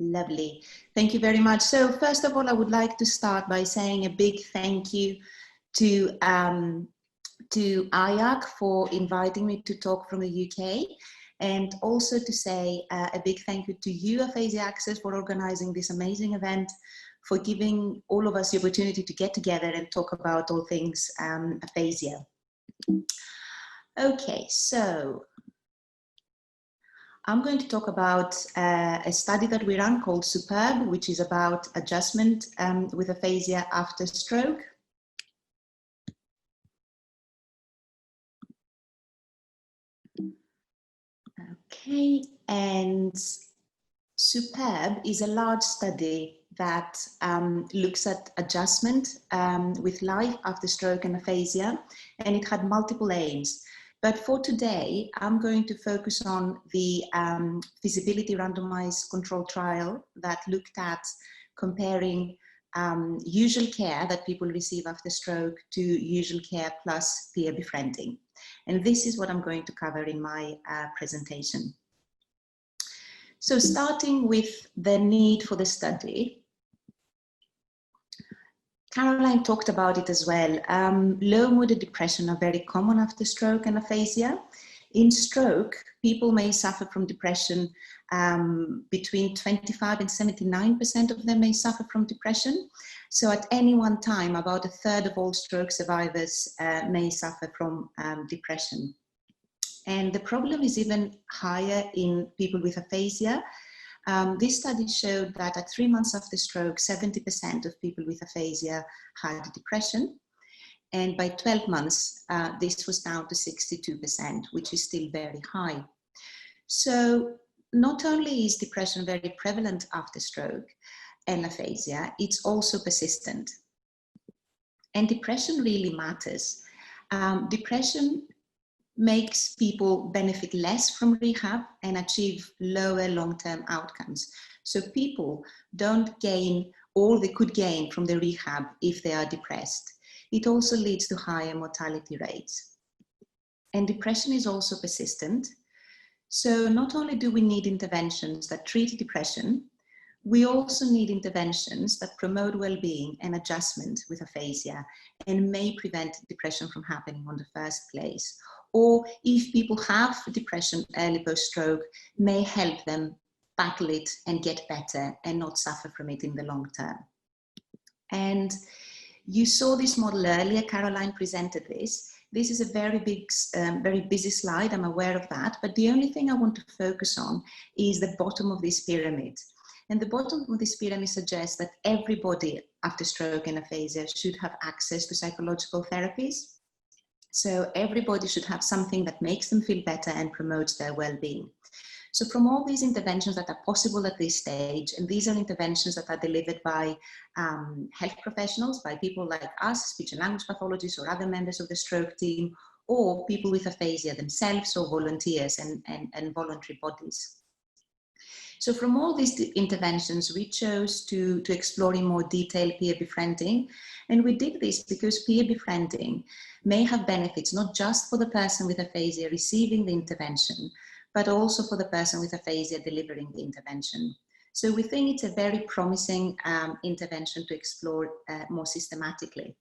Lovely. Thank you very much. So first of all, I would like to start by saying a big thank you to IAC for inviting me to talk from the UK, and also to say a big thank you to you, Aphasia Access, for organizing this amazing event, for giving all of us the opportunity to get together and talk about all things aphasia. Okay, so I'm going to talk about a study that we run called Superb, which is about adjustment with aphasia after stroke. Okay, and Superb is a large study that looks at adjustment with life after stroke and aphasia, and it had multiple aims. But for today, I'm going to focus on the feasibility randomized control trial that looked at comparing usual care that people receive after stroke to usual care plus peer befriending. And this is what I'm going to cover in my presentation. So starting with the need for the study, Caroline talked about it as well. Low mood and depression are very common after stroke and aphasia. In stroke, people may suffer from depression. Between 25 and 79% of them may suffer from depression. So at any one time, about a third of all stroke survivors may suffer from depression. And the problem is even higher in people with aphasia. This study showed that at 3 months after stroke, 70% of people with aphasia had depression. And by 12 months, this was down to 62%, which is still very high. So not only is depression very prevalent after stroke and aphasia, it's also persistent. And depression really matters. Depression makes people benefit less from rehab and achieve lower long-term outcomes. So people don't gain all they could gain from the rehab if they are depressed. It also leads to higher mortality rates. And depression is also persistent. So not only do we need interventions that treat depression, we also need interventions that promote well-being and adjustment with aphasia and may prevent depression from happening in the first place. Or if people have depression early post-stroke, may help them battle it and get better and not suffer from it in the long term. And you saw this model earlier, Caroline presented this. This is a very big, very busy slide, I'm aware of that, but the only thing I want to focus on is the bottom of this pyramid. And the bottom of this pyramid suggests that everybody after stroke and aphasia should have access to psychological therapies. So everybody should have something that makes them feel better and promotes their well-being. So from all these interventions that are possible at this stage, and these are interventions that are delivered by health professionals, by people like us, speech and language pathologists or other members of the stroke team, or people with aphasia themselves or volunteers and voluntary bodies. So from all these interventions, we chose to explore in more detail peer befriending. And we did this because peer befriending may have benefits, not just for the person with aphasia receiving the intervention, but also for the person with aphasia delivering the intervention. So we think it's a very promising intervention to explore more systematically.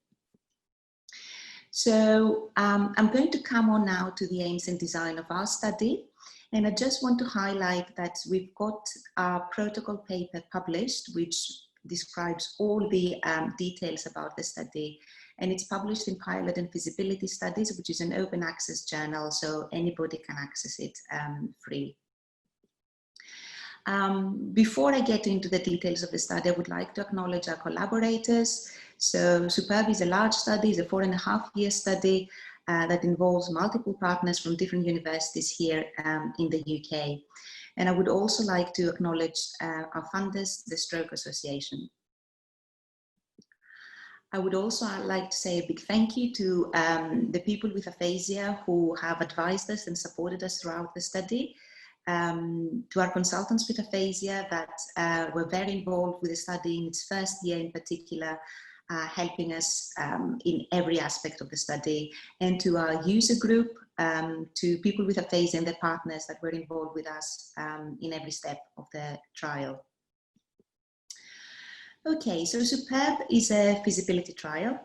So I'm going to come on now to the aims and design of our study. And I just want to highlight that we've got our protocol paper published, which describes all the details about the study. And it's published in Pilot and Feasibility Studies, which is an open access journal, so anybody can access it free. Before I get into the details of the study, I would like to acknowledge our collaborators. So Superb is a large study, it's a 4.5-year study that involves multiple partners from different universities here in the UK. And I would also like to acknowledge our funders, the Stroke Association. I would also like to say a big thank you to the people with aphasia who have advised us and supported us throughout the study, to our consultants with aphasia that were very involved with the study in its first year in particular, helping us in every aspect of the study, and to our user group, to people with aphasia and their partners that were involved with us in every step of the trial. Okay, so SUPERB is a feasibility trial.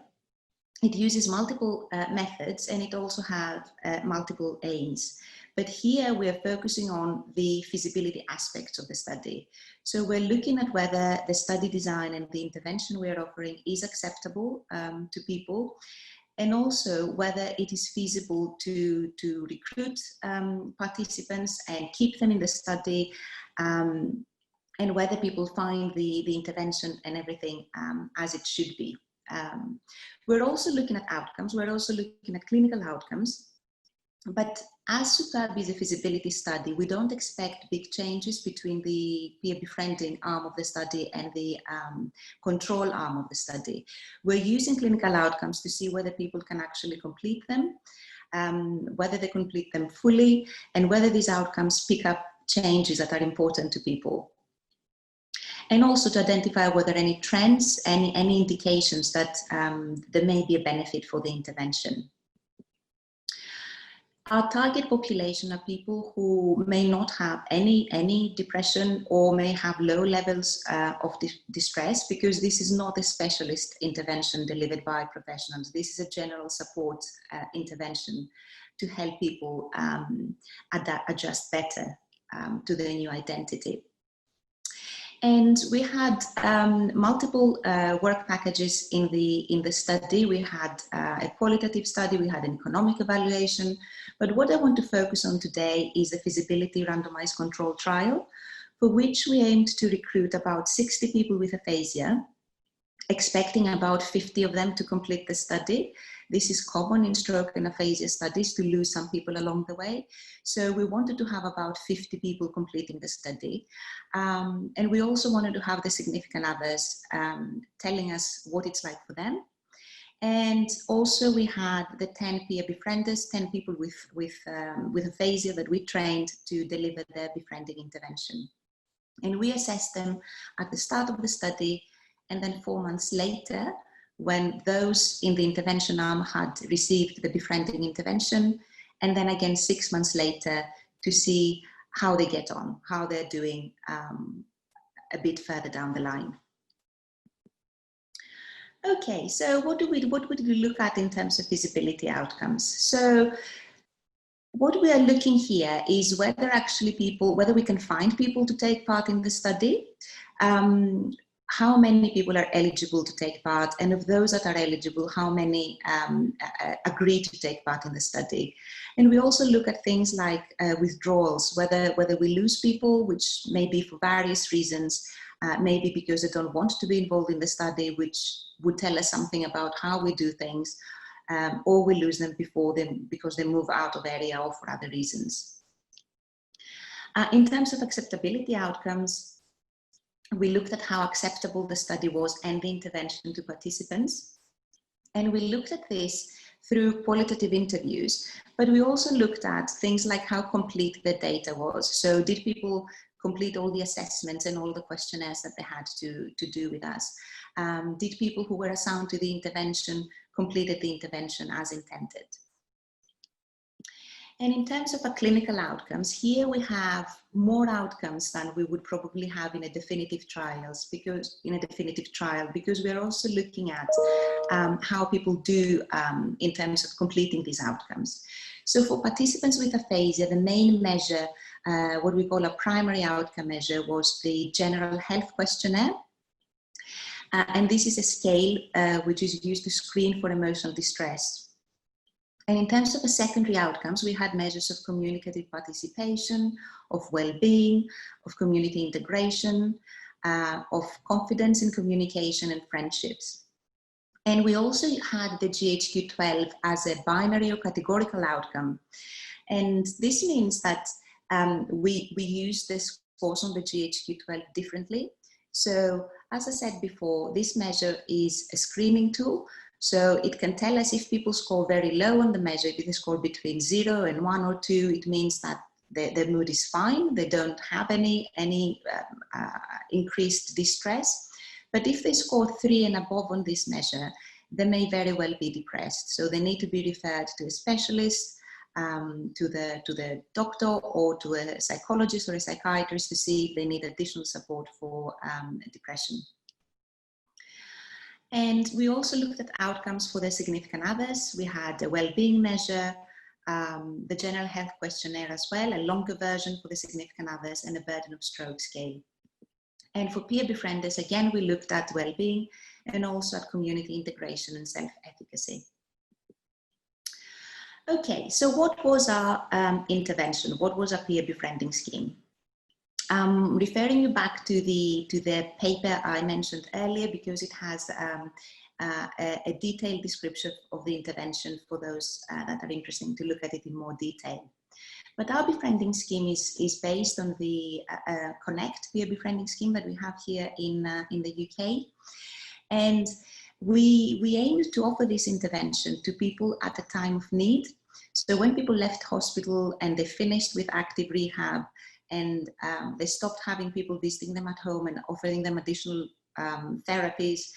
It uses multiple methods, and it also has multiple aims. But here we're focusing on the feasibility aspects of the study. So we're looking at whether the study design and the intervention we're offering is acceptable to people, and also whether it is feasible to recruit participants and keep them in the study, and whether people find the intervention and everything as it should be. We're also looking at outcomes. We're also looking at clinical outcomes. But as SUPERB is a feasibility study, we don't expect big changes between the peer befriending arm of the study and the control arm of the study. We're using clinical outcomes to see whether people can actually complete them, whether they complete them fully, and whether these outcomes pick up changes that are important to people. And also to identify whether any trends, any indications that there may be a benefit for the intervention. Our target population are people who may not have any depression or may have low levels of distress, because this is not a specialist intervention delivered by professionals. This is a general support intervention to help people adjust better to their new identity. And we had multiple work packages in the study. We had a qualitative study, we had an economic evaluation, but what I want to focus on today is a feasibility randomized controlled trial, for which we aimed to recruit about 60 people with aphasia, expecting about 50 of them to complete the study. This is common in stroke and aphasia studies, to lose some people along the way. So we wanted to have about 50 people completing the study. And we also wanted to have the significant others telling us what it's like for them. And also we had the 10 peer befrienders, 10 people with aphasia that we trained to deliver their befriending intervention. And we assessed them at the start of the study, and then 4 months later, when those in the intervention arm had received the befriending intervention, and then again 6 months later to see how they get on, how they're doing a bit further down the line. Okay, so what would we look at in terms of feasibility outcomes? So what we are looking here is whether actually whether we can find people to take part in the study, how many people are eligible to take part, and of those that are eligible, how many agree to take part in the study. And we also look at things like withdrawals, whether we lose people, which may be for various reasons, maybe because they don't want to be involved in the study, which would tell us something about how we do things, or we lose them because they move out of area or for other reasons. In terms of acceptability outcomes, we looked at how acceptable the study was and the intervention to participants. And we looked at this through qualitative interviews, but we also looked at things like how complete the data was. So did people complete all the assessments and all the questionnaires that they had to do with us? Did people who were assigned to the intervention completed the intervention as intended? And in terms of our clinical outcomes, here we have more outcomes than we would probably have in a definitive trial, because we're also looking at how people do in terms of completing these outcomes. So for participants with aphasia, the main measure, what we call a primary outcome measure, was the general health questionnaire. And this is a scale which is used to screen for emotional distress. And in terms of the secondary outcomes, we had measures of communicative participation, of well-being, of community integration, of confidence in communication and friendships. And we also had the GHQ-12 as a binary or categorical outcome. And this means that we use the scores on the GHQ-12 differently. So as I said before, this measure is a screening tool. So it can tell us if people score very low on the measure, if they score between 0 and 1 or 2, it means that their mood is fine. They don't have any increased distress. But if they score 3 and above on this measure, they may very well be depressed. So they need to be referred to a specialist, to the doctor or to a psychologist or a psychiatrist to see if they need additional support for depression. And we also looked at outcomes for the significant others. We had a well-being measure, the general health questionnaire as well, a longer version for the significant others, and a burden of stroke scale. And for peer befrienders, again, we looked at well-being and also at community integration and self-efficacy. Okay, so what was our intervention? What was our peer befriending scheme? Referring you back to the paper I mentioned earlier, because it has a detailed description of the intervention for those that are interested to look at it in more detail. But our befriending scheme is based on the Connect peer befriending scheme that we have here in the UK. And we aimed to offer this intervention to people at a time of need. So when people left hospital and they finished with active rehab, and they stopped having people visiting them at home and offering them additional therapies,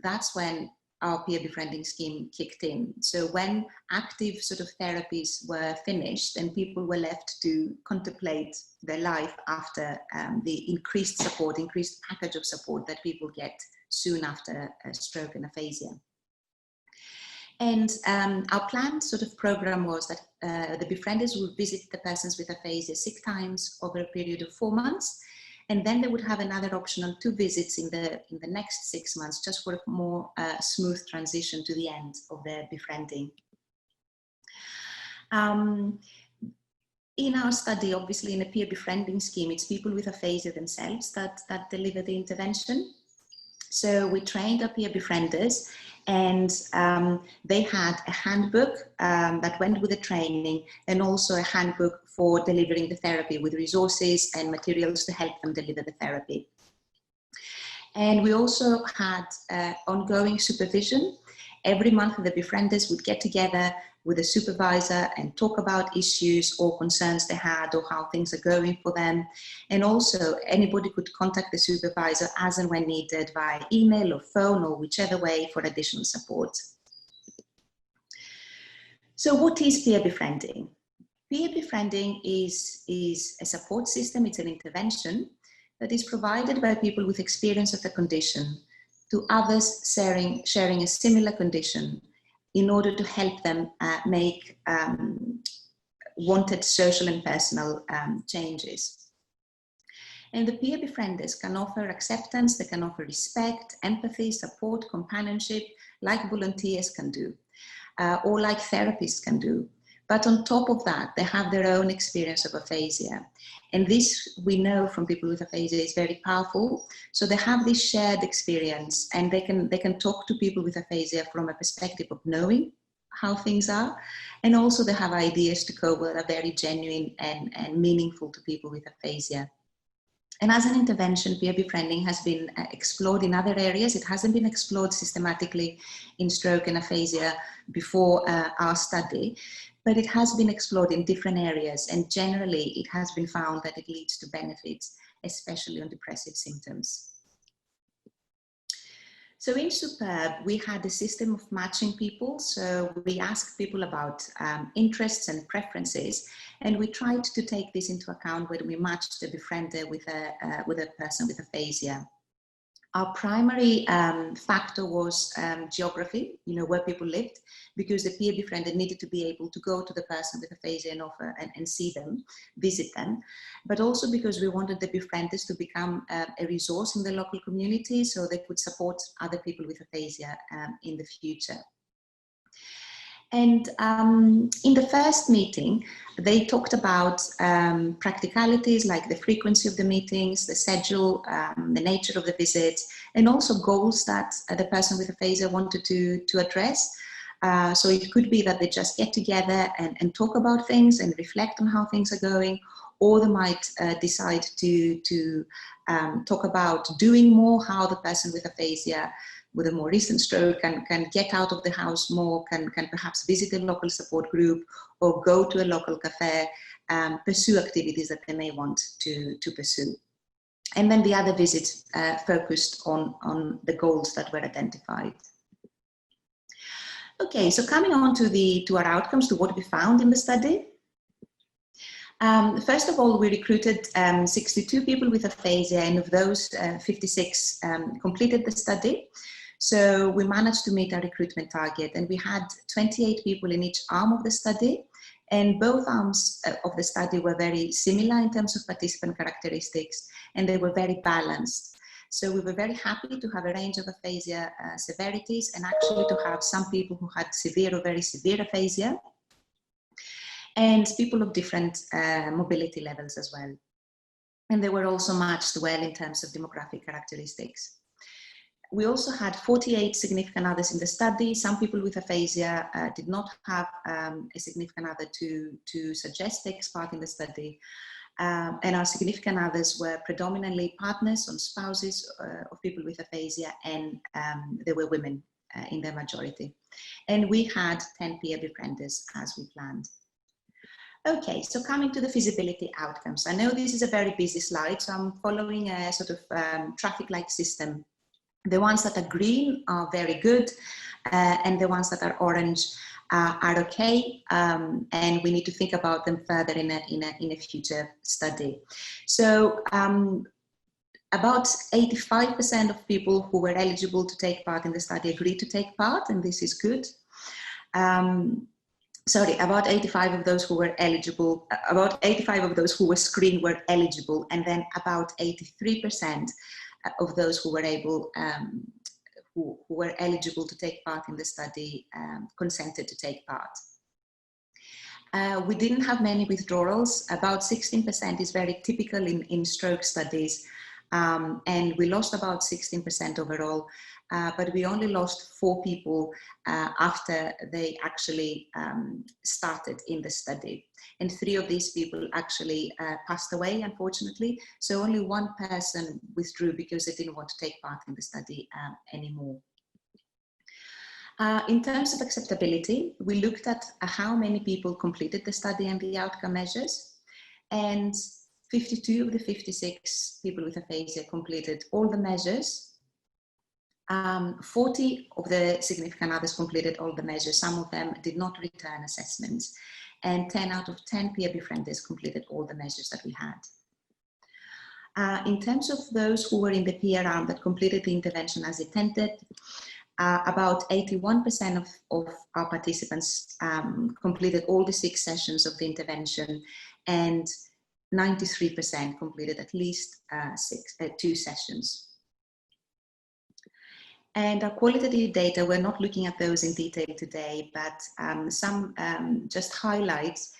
that's when our peer befriending scheme kicked in. So when active sort of therapies were finished and people were left to contemplate their life after the increased support, increased package of support that people get soon after a stroke and aphasia. And our planned sort of program was that the befrienders would visit the persons with aphasia 6 times over a period of 4 months, and then they would have another optional 2 visits in the next 6 months, just for a more smooth transition to the end of their befriending. In our study, obviously in a peer befriending scheme, it's people with aphasia themselves that deliver the intervention. So we trained our peer befrienders, and they had a handbook that went with the training, and also a handbook for delivering the therapy with resources and materials to help them deliver the therapy. And we also had ongoing supervision. Every month the befrienders would get together with a supervisor and talk about issues or concerns they had or how things are going for them. And also anybody could contact the supervisor as and when needed via email or phone or whichever way for additional support. So what is peer befriending? Peer befriending is a support system, it's an intervention that is provided by people with experience of the condition to others sharing a similar condition in order to help them make wanted social and personal changes. And the peer befrienders can offer acceptance, they can offer respect, empathy, support, companionship, like volunteers can do, or like therapists can do. But on top of that, they have their own experience of aphasia. And this, we know from people with aphasia, is very powerful. So they have this shared experience, and they can talk to people with aphasia from a perspective of knowing how things are. And also they have ideas to cope that are very genuine and meaningful to people with aphasia. And as an intervention, peer befriending has been explored in other areas. It hasn't been explored systematically in stroke and aphasia before our study, but it has been explored in different areas, and generally it has been found that it leads to benefits, especially on depressive symptoms. So in Superb, we had a system of matching people. So we asked people about interests and preferences, and we tried to take this into account when we matched the befriender with a person with aphasia. Our primary factor was geography, where people lived, because the peer befriender needed to be able to go to the person with aphasia and offer and see them, visit them, but also because we wanted the befrienders to become a resource in the local community so they could support other people with aphasia in the future. And in the first meeting, they talked about practicalities like the frequency of the meetings, the schedule, the nature of the visits, and also goals that the person with aphasia wanted to address. So it could be that they just get together and talk about things and reflect on how things are going, or they might decide to talk about doing more, how the person with aphasia with a more recent stroke can get out of the house more, can perhaps visit a local support group or go to a local cafe, pursue activities that they may want to pursue. And then the other visits focused on the goals that were identified. Okay, so coming on to our outcomes, to what we found in the study. First of all, we recruited 62 people with aphasia, and of those, 56 completed the study. So we managed to meet our recruitment target, and we had 28 people in each arm of the study. And both arms of the study were very similar in terms of participant characteristics, and they were very balanced. So we were very happy to have a range of aphasia severities, and actually to have some people who had severe or very severe aphasia, and people of different mobility levels as well. And they were also matched well in terms of demographic characteristics. We also had 48 significant others in the study. Some people with aphasia did not have a significant other to suggest takes part in the study. And our significant others were predominantly partners or spouses of people with aphasia, and they were women in their majority. And we had 10 peer befrienders as we planned. Okay, so coming to the feasibility outcomes. I know this is a very busy slide, so I'm following a sort of traffic light system. The ones that are green are very good, and the ones that are orange are okay, and we need to think about them further in a future study. So about 85% of people who were eligible to take part in the study agreed to take part, and this is good. Sorry, about 85 of those who were eligible, about 85 of those who were screened were eligible, and then about 83% of those who were able, who were eligible to take part in the study consented to take part. We didn't have many withdrawals. About 16% is very typical in stroke studies, and we lost about 16% overall, but we only lost 4 people after they actually started in the study. And 3 of these people actually passed away, unfortunately. So only 1 person withdrew because they didn't want to take part in the study anymore. In terms of acceptability, we looked at how many people completed the study and the outcome measures, and 52 of the 56 people with aphasia completed all the measures. 40 of the significant others completed all the measures. Some of them did not return assessments, and 10 out of 10 peer befrienders completed all the measures that we had. In terms of those who were in the peer arm that completed the intervention as intended, about 81% of our participants completed all the 6 sessions of the intervention, and 93% completed at least 2 sessions. And our qualitative data, we're not looking at those in detail today, but some just highlights.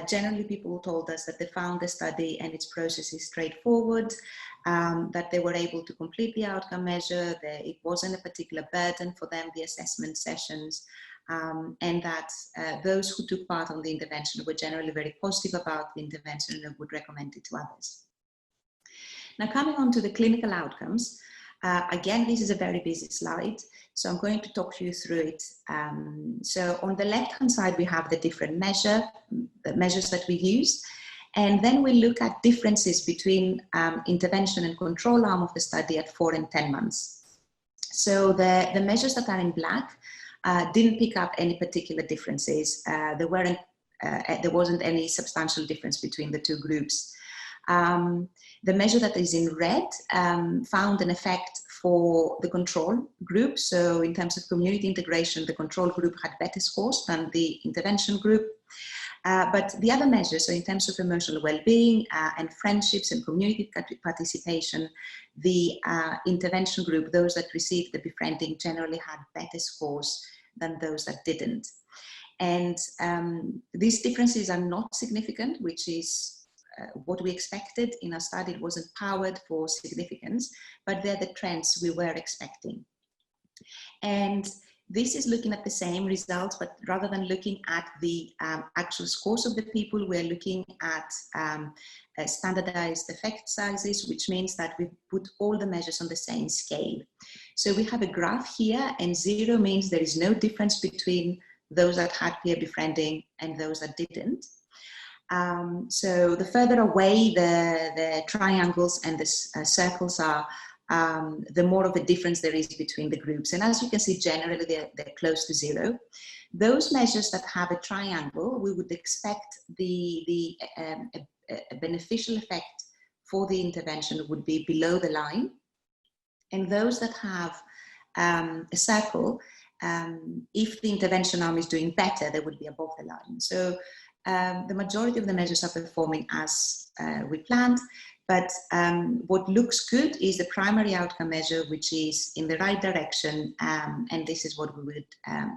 Generally, people told us that they found the study and its processes straightforward, that they were able to complete the outcome measure, that it wasn't a particular burden for them, the assessment sessions, and that those who took part on the intervention were generally very positive about the intervention and would recommend it to others. Now, coming on to the clinical outcomes, again, this is a very busy slide, so I'm going to talk you through it. So on the left-hand side, we have the different measures that we use, and then we look at differences between intervention and control arm of the study at 4 and 10 months. So the measures that are in black didn't pick up any particular differences. There wasn't any substantial difference between the 2 groups. The measure that is in red found an effect for the control group. So in terms of community integration, the control group had better scores than the intervention group. But the other measures, so in terms of emotional well-being and friendships and community participation, the intervention group, those that received the befriending, generally had better scores than those that didn't. And these differences are not significant, which is what we expected in our study. It wasn't powered for significance, but they're the trends we were expecting. And this is looking at the same results, but rather than looking at the actual scores of the people, we're looking at standardized effect sizes, which means that we put all the measures on the same scale. So we have a graph here, and 0 means there is no difference between those that had peer befriending and those that didn't. So the further away the triangles and the circles are, the more of a difference there is between the groups. And as you can see, generally they're close to 0. Those measures that have a triangle, we would expect a beneficial effect for the intervention would be below the line. And those that have a circle, if the intervention arm is doing better, they would be above the line. So the majority of the measures are performing as we planned, but what looks good is the primary outcome measure, which is in the right direction, and this is what we would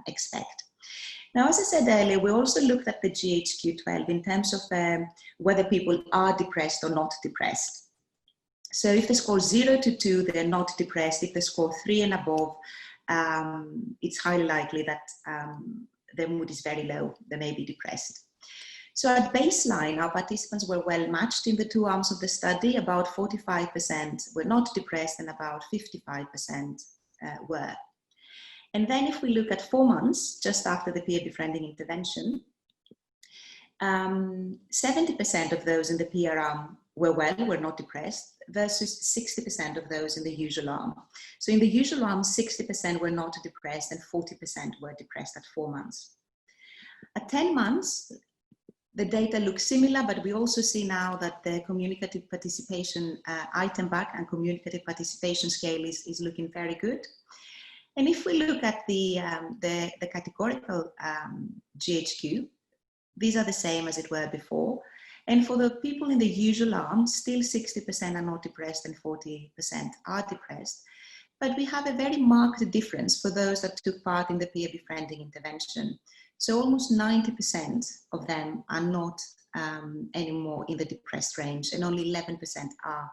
expect. Now, as I said earlier, we also looked at the GHQ-12 in terms of whether people are depressed or not depressed. So if they score 0 to 2, they're not depressed. If they score 3 and above, it's highly likely that their mood is very low. They may be depressed. So at baseline, our participants were well matched in the two arms of the study. About 45% were not depressed and about 55% were. And then if we look at 4 months, just after the peer befriending intervention, 70% of those in the peer arm were not depressed, versus 60% of those in the usual arm. So in the usual arm, 60% were not depressed and 40% were depressed at 4 months. At 10 months, the data looks similar, but we also see now that the communicative participation item back and communicative participation scale is looking very good. And if we look at the categorical GHQ, these are the same as it were before. And for the people in the usual arm, still 60% are not depressed and 40% are depressed. But we have a very marked difference for those that took part in the peer befriending intervention. So almost 90% of them are not anymore in the depressed range, and only 11% are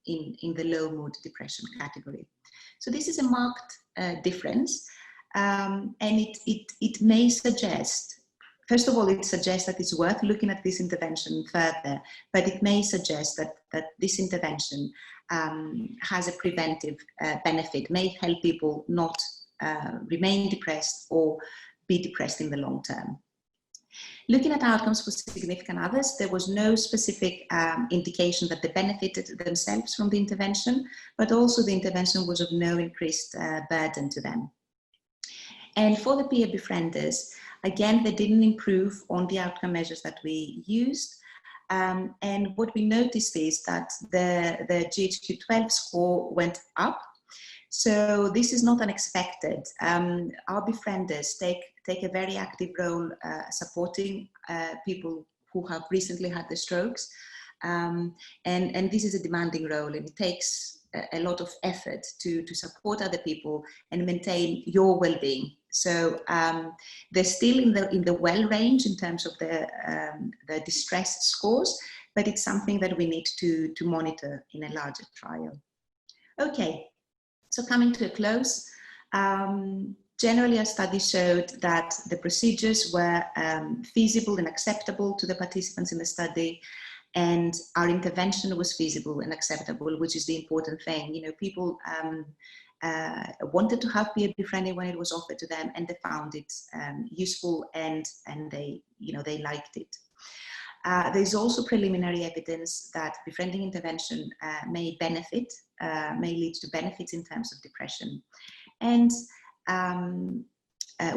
in the low mood depression category. So this is a marked difference, and it may suggest, first of all, it suggests that it's worth looking at this intervention further, but it may suggest that this intervention has a preventive benefit, may help people not remain depressed or be depressed in the long term. Looking at outcomes for significant others, there was no specific indication that they benefited themselves from the intervention, but also the intervention was of no increased burden to them. And for the peer befrienders, again, they didn't improve on the outcome measures that we used. And what we noticed is that the GHQ-12 score went up. So this is not unexpected. Our befrienders take a very active role supporting people who have recently had the strokes. And this is a demanding role, and it takes a lot of effort to support other people and maintain your well-being. So they're still in the well range in terms of the distress scores, but it's something that we need to monitor in a larger trial. Okay, so coming to a close, generally our study showed that the procedures were feasible and acceptable to the participants in the study, and our intervention was feasible and acceptable, which is the important thing. You know, people wanted to have peer befriending when it was offered to them, and they found it useful, and they liked it. There's also preliminary evidence that befriending intervention may lead to benefits in terms of depression, and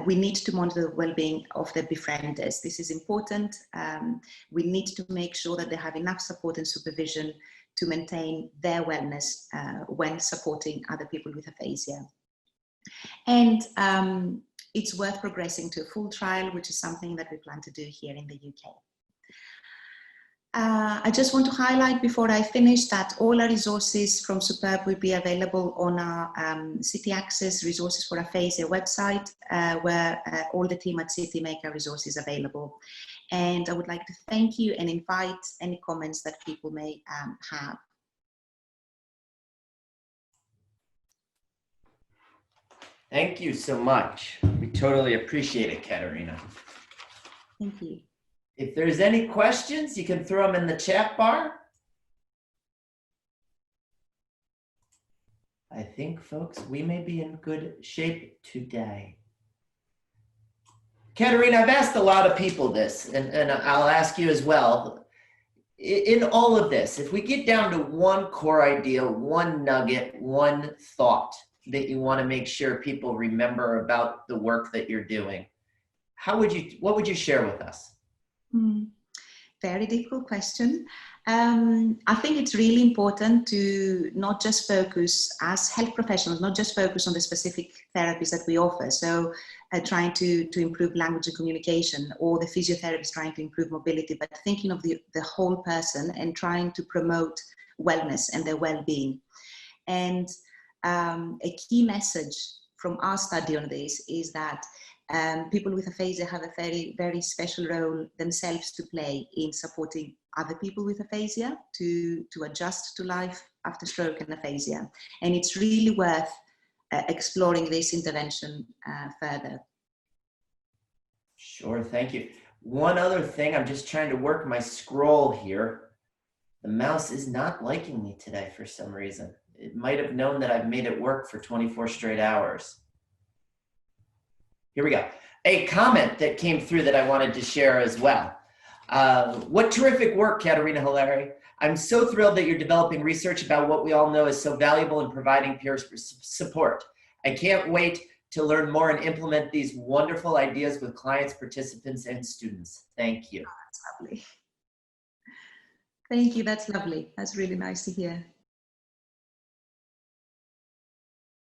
we need to monitor the well-being of the befrienders. This is important. We need to make sure that they have enough support and supervision to maintain their wellness when supporting other people with aphasia. And it's worth progressing to a full trial, which is something that we plan to do here in the UK. I just want to highlight before I finish that all our resources from Superb will be available on our City Access Resources for Aphasia website, where all the team at City make our resources available. And I would like to thank you and invite any comments that people may have. Thank you so much. We totally appreciate it, Katarina. Thank you. If there's any questions, you can throw them in the chat bar. I think, folks, we may be in good shape today. Katarina, I've asked a lot of people this, and I'll ask you as well. In all of this, if we get down to one core idea, one nugget, one thought that you want to make sure people remember about the work that you're doing, what would you share with us? Very difficult question. I think it's really important to not just focus as health professionals, not just focus on the specific therapies that we offer. So trying to improve language and communication, or the physiotherapist trying to improve mobility, but thinking of the whole person and trying to promote wellness and their well-being. And a key message from our study on this is that people with aphasia have a very, very special role themselves to play in supporting other people with aphasia to adjust to life after stroke and aphasia. And it's really worth exploring this intervention further. Sure, thank you. One other thing, I'm just trying to work my scroll here. The mouse is not liking me today for some reason. It might have known that I've made it work for 24 straight hours. Here we go. A comment that came through that I wanted to share as well. What terrific work, Katarina, Hilari. I'm so thrilled that you're developing research about what we all know is so valuable in providing peer support. I can't wait to learn more and implement these wonderful ideas with clients, participants, and students. Thank you. Oh, that's lovely. Thank you, that's lovely. That's really nice to hear.